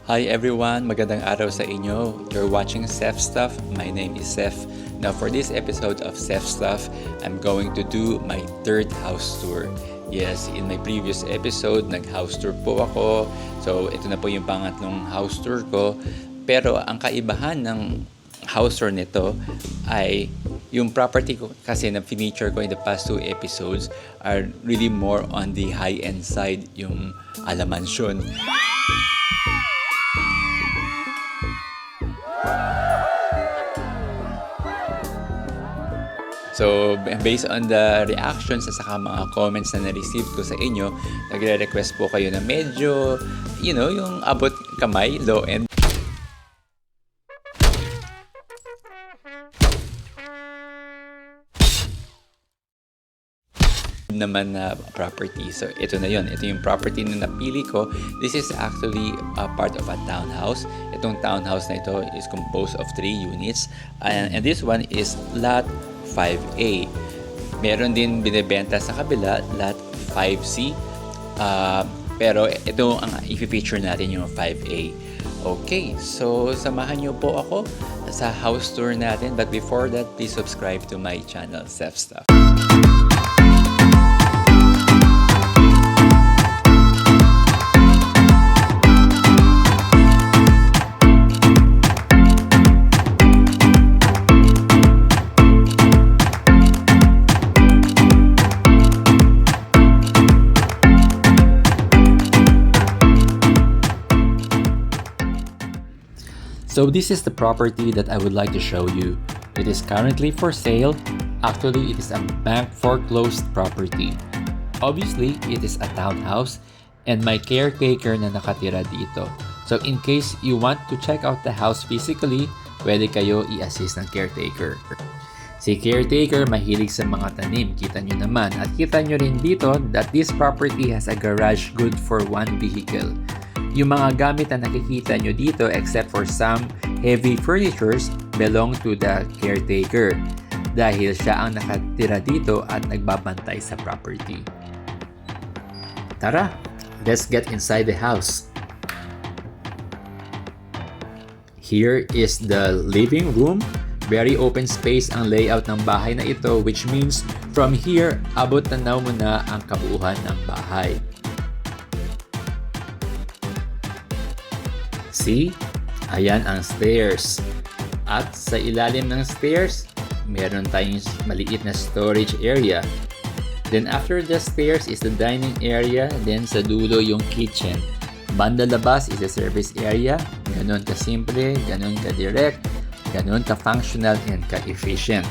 Hi everyone, magandang araw sa inyo. You're watching Seth Stuff. My name is Seth. Now for this episode of Seth Stuff, I'm going to do my third house tour. Yes, in my previous episode, nag-house tour po ako. So ito na po yung pangatlong house tour ko. Pero ang kaibahan ng house tour nito ay yung property ko kasi na feature ko in the past two episodes are really more on the high-end side, yung alamansyon. So, based on the reactions at saka mga comments na na-receive ko sa inyo, nagre-request po kayo na medyo, yung abot kamay, low end. Naman na property. So, ito na yon. Ito yung property na napili ko. This is actually a part of a townhouse. Itong townhouse na ito is composed of 3 units. And this one is lot 5A. Meron din binibenta sa kabila, lot 5C. Pero ito ang i-feature natin, yung 5A. Okay, so samahan niyo po ako sa house tour natin. But before that, please subscribe to my channel, Seth Stuff. So this is the property that I would like to show you. It is currently for sale. Actually, it is a bank foreclosed property. Obviously, it is a townhouse and my caretaker na nakatira dito. So in case you want to check out the house physically, pwede kayo i-assist ng caretaker. Si caretaker mahilig sa mga tanim, kita nyo naman. At kita nyo rin dito that this property has a garage good for one vehicle. Yung mga gamit na nakikita nyo dito except for some heavy furnitures belong to the caretaker dahil siya ang nakatira dito at nagbabantay sa property. Tara, let's get inside the house. Here is the living room. Very open space ang layout ng bahay na ito, which means from here, abot tanaw mo na ang kabuuan ng bahay. See? Ayan ang stairs. At sa ilalim ng stairs, meron tayong maliit na storage area. Then after the stairs is the dining area. Then sa dulo yung kitchen. Banda labas is the service area. Ganon ka-simple, ganon ka-direct, ganon ka-functional and ka-efficient.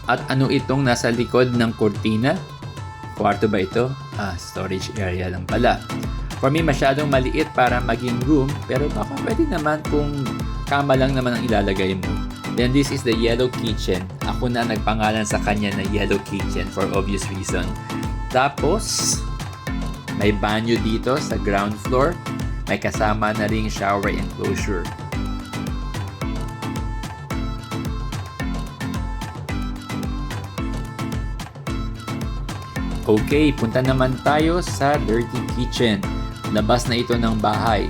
At ano itong nasa likod ng kurtina? Kwarto ba ito? Storage area lang pala. For me, masyadong maliit para maging room, pero baka pwede naman kung kama lang naman ang ilalagay mo. Then this is the yellow kitchen. Ako na nagpangalan sa kanya na yellow kitchen for obvious reason. Tapos, may banyo dito sa ground floor. May kasama na ring shower enclosure. Okay, punta naman tayo sa dirty kitchen. Labas na ito ng bahay.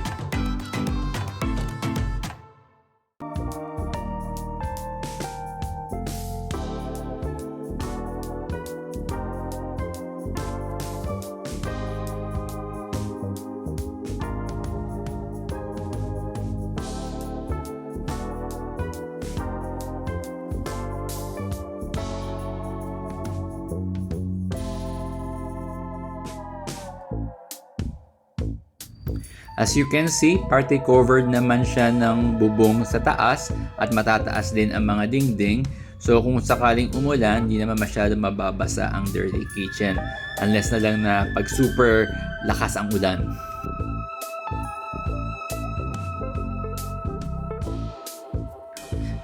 As you can see, partly covered naman siya ng bubong sa taas at matataas din ang mga dingding. So kung sakaling umulan, hindi naman masyado mababasa ang dirty kitchen unless na lang na pag super lakas ang ulan.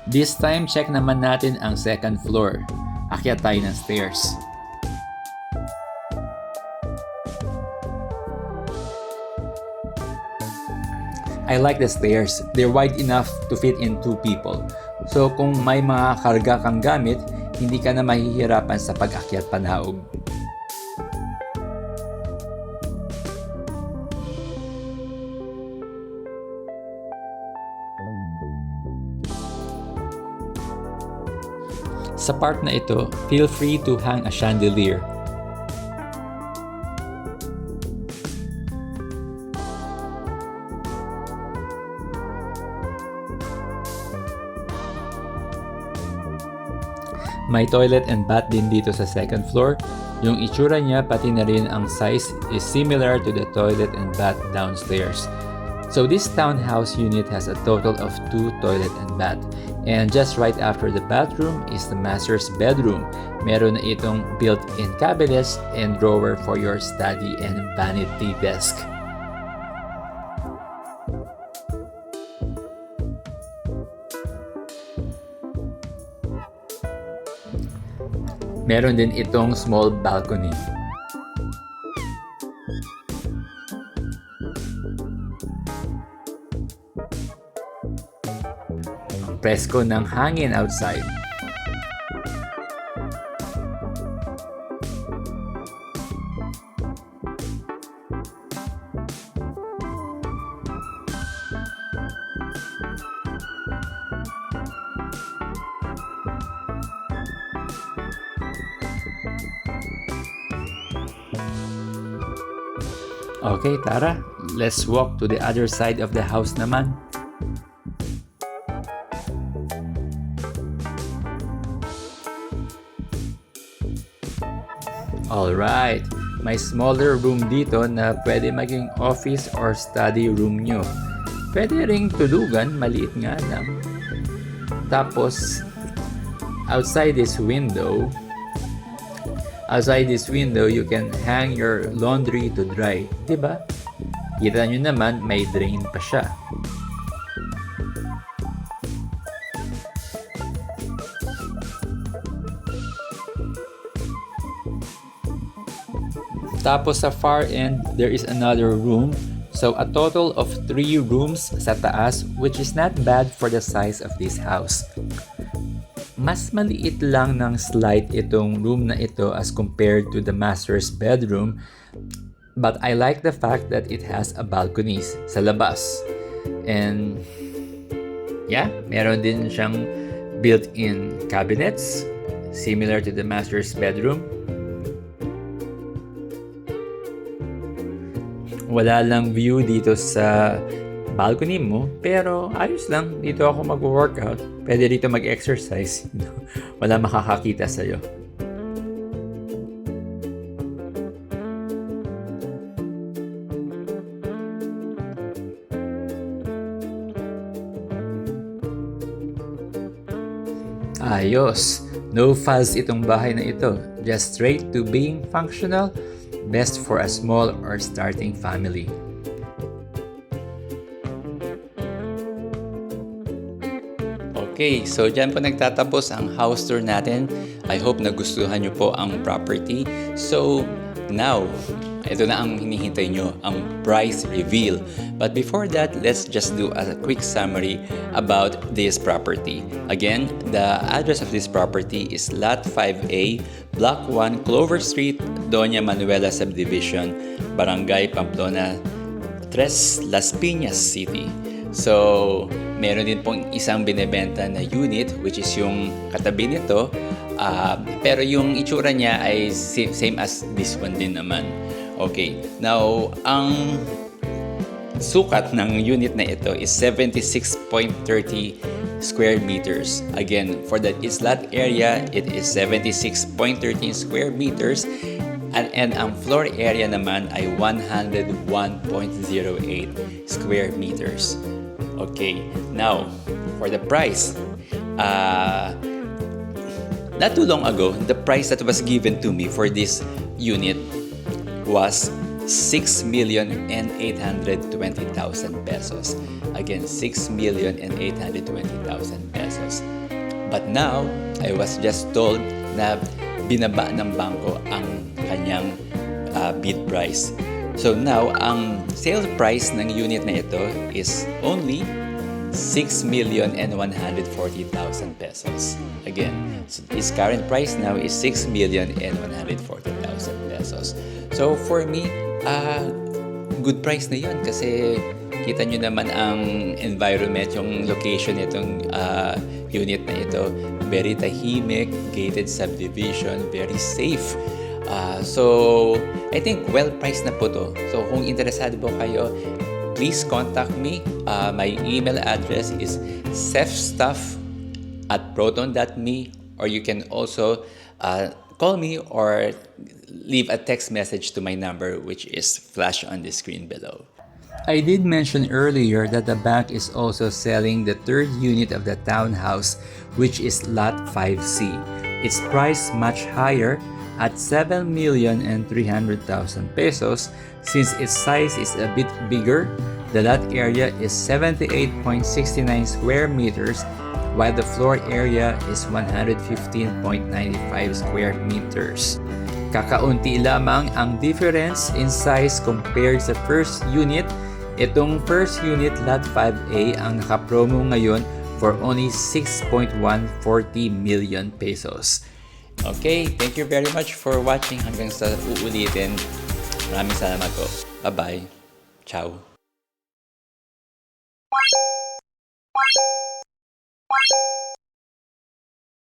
This time, check naman natin ang second floor. Akyat tayo ng stairs. I like the stairs. They're wide enough to fit in 2 people. So kung may mga karga kang gamit, hindi ka na mahihirapan sa pag-akyat panaog. Sa part na ito, feel free to hang a chandelier. May toilet and bath din dito sa second floor. Yung itsura niya pati na rin ang size is similar to the toilet and bath downstairs. So this townhouse unit has a total of 2 toilet and bath. And just right after the bathroom is the master's bedroom. Meron na itong built-in cabinets and drawer for your study and vanity desk. Meron din itong small balcony. Ang presko ng hangin outside. Okay, tara. Let's walk to the other side of the house naman. Alright, may smaller room dito na pwede maging office or study room nyo. Pwede ring tulugan, maliit nga lang. Tapos, outside this window, you can hang your laundry to dry. Diba? Kita nyo naman, may drain pa siya. Tapos sa far end, there is another room. So a total of 3 rooms sa taas, which is not bad for the size of this house. Mas maliit lang ng slight itong room na ito as compared to the master's bedroom, but I like the fact that it has a balcony sa labas. And yeah, meron din siyang built-in cabinets similar to the master's bedroom. Wala lang view dito sa balcony mo, pero ayos lang. Dito ako mag-workout. Pwede dito mag-exercise. Wala makakakita sa'yo. Ayos. No fuzz itong bahay na ito. Just straight to being functional. Best for a small or starting family. Okay, so dyan po nagtatapos ang house tour natin. I hope nagustuhan nyo po ang property. So, now, ito na ang hinihintay nyo, ang price reveal. But before that, let's just do a quick summary about this property. Again, the address of this property is Lot 5A, Block 1, Clover Street, Doña Manuela Subdivision, Barangay Pamplona, Tres Las Piñas City. So, meron din pong isang binebenta na unit which is yung katabi nito. Pero yung itsura niya ay same as this one din naman. Okay, now ang sukat ng unit na ito is 76.30 square meters. Again, for the its lot area, it is 76.13 square meters. And ang floor area naman ay 101.08 square meters. Okay, now, for the price, not too long ago, the price that was given to me for this unit was 6,820,000 pesos. Again, 6,820,000 pesos. But now, I was just told na binaba ng bangko ang kanyang bid price. So now, ang sale price ng unit na ito is only 6,140,000 pesos. Again, so its current price now is 6,140,000 pesos. So for me, good price na yun kasi kita nyo naman ang environment, yung location nitong unit na ito. Very tahimik, gated subdivision, very safe. So I think well-priced na po to. So kung interesado po kayo, please contact me. My email address is cefstuff@proton.me, or you can also call me or leave a text message to my number, which is flashed on the screen below. I did mention earlier that the bank is also selling the third unit of the townhouse, which is Lot 5C. It's priced much higher at 7,300,000 pesos since its size is a bit bigger. The lot area is 78.69 square meters while the floor area is 115.95 square meters. Kakaunti lamang ang difference in size compared sa first unit. Itong first unit, Lot 5A, ang nakapromo ngayon for only 6.140 million pesos. Okay, thank you very much for watching. Hanggang sa uulitin. Maraming salamat po. Bye-bye. Ciao.